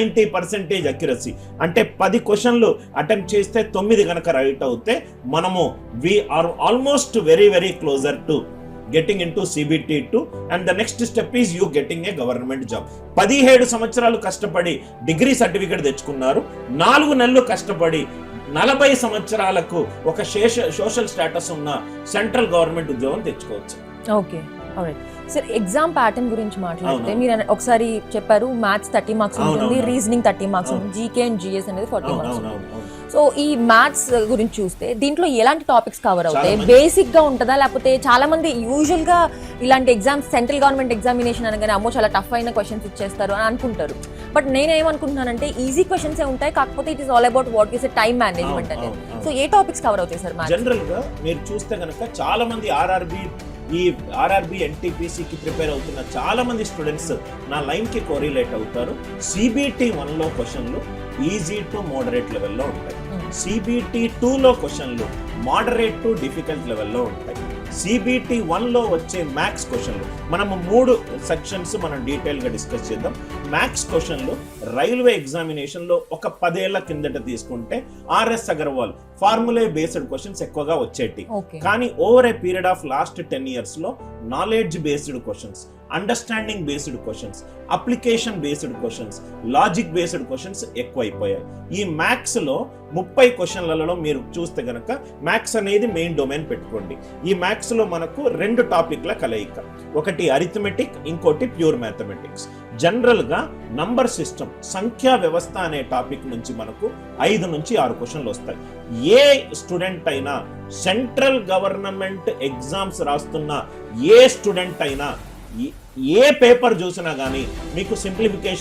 90% accuracy అంటే 10 క్వశ్చన్లు attempt చేస్తే 9 గనక రైట్ అవుతే మనము we are almost very closer to getting in to CBT2 and the next step is you getting a government job. 17 సంవత్సరాలు కష్టపడి డిగ్రీ సర్టిఫికేట్ తెచ్చుకున్నారు, 4 నెలలు కష్టపడి 40 సంవత్సరాలకు ఒక సోషల్ స్టేటస్ ఉన్న సెంట్రల్ గవర్నమెంట్ ఉద్యోగం తెచ్చుకోవచ్చు. Okay, alright sir. Exam pattern గురించి మాట్లాడితే మీరు ఒకసారి చెప్పారు మ్యాథ్స్ 30 మార్క్స్ ఉంటుంది, రీజనింగ్ 30 మార్క్స్ ఉంటుంది, జీకే అండ్ జిఎస్ అనేది 40 మార్క్స్. సో ఈ మ్యాథ్స్ గురించి చూస్తే దీంట్లో ఎలాంటి టాపిక్స్ కవర్ అవుతాయి? బేసిక్ గా ఉంటుందా, లేకపోతే చాలా మంది యూజువల్ గా ఇలాంటి ఎగ్జామ్స్ సెంట్రల్ గవర్నమెంట్ ఎగ్జామినేషన్ అనగానే అమ్మో చాలా టఫ్ అయిన క్వశ్చన్స్ ఇచ్చేస్తారు అని అనుకుంటారు. బట్ నేనేమనుకుంటున్నానంటే ఈజీ క్వశ్చన్స్ ఉంటాయి, కాకపోతే it is all about what is time management అనేది. సో ఏ టాపిక్స్ కవర్ అవుతాయి సార్? జనరల్ గా మీరు చూస్తే కనుక చాలా మంది ఆర్ఆర్బి ఎన్టీపీసీకి ప్రిపేర్ అవుతున్న చాలా మంది స్టూడెంట్స్ నా లైన్ కి కోరిలేట్ అవుతారు. CBT1 లో క్వశ్చన్లు ఈజీ టు మోడరేట్ లెవెల్లో ఉంటాయి, CBT2 లో క్వశ్చన్లు మోడరేట్ టు డిఫికల్ట్ లెవెల్లో ఉంటాయి. CBT1 లో వచ్చే మ్యాథ్స్ క్వశ్చన్లు మనము 3 సెక్షన్స్ మనం డీటెయిల్ గా డిస్కస్ చేద్దాం. మ్యాథ్స్ క్వశ్చన్లు రైల్వే ఎగ్జామినేషన్ లో ఒక 10 ఏళ్ల కిందట తీసుకుంటే RS Agarwal formula based questions ఎక్కువగా వచ్చేటి, కానీ over a period of last 10 years లో knowledge based questions, understanding based questions, application based questions, logic based questions ఎక్కువైపోయాయి. ఈ మ్యాథ్స్ లో 30 క్వశ్చన్లలో మీరు చూస్తే గనక మ్యాథ్స్ అనేది మెయిన్ డొమైన్ పెట్టుకోండి. ఈ మ్యాథ్స్ లో మనకు 2 టాపిక్ల కలయిక, ఒకటి అరిథమెటిక్, ఇంకోటి ప్యూర్ మ్యాథమెటిక్స్. జనరల్ గా నంబర్ సిస్టమ్, సంఖ్యా వ్యవస్థ అనే టాపిక్ నుంచి మనకు 5 నుంచి 6 క్వశ్చన్లు వస్తాయి. ఏ స్టూడెంట్ అయినా, సెంట్రల్ గవర్నమెంట్ ఎగ్జామ్స్ రాస్తున్న ఏ స్టూడెంట్ అయినా ఏ పేపర్ చూసినా కానీ మీకు సింప్లిఫికేషన్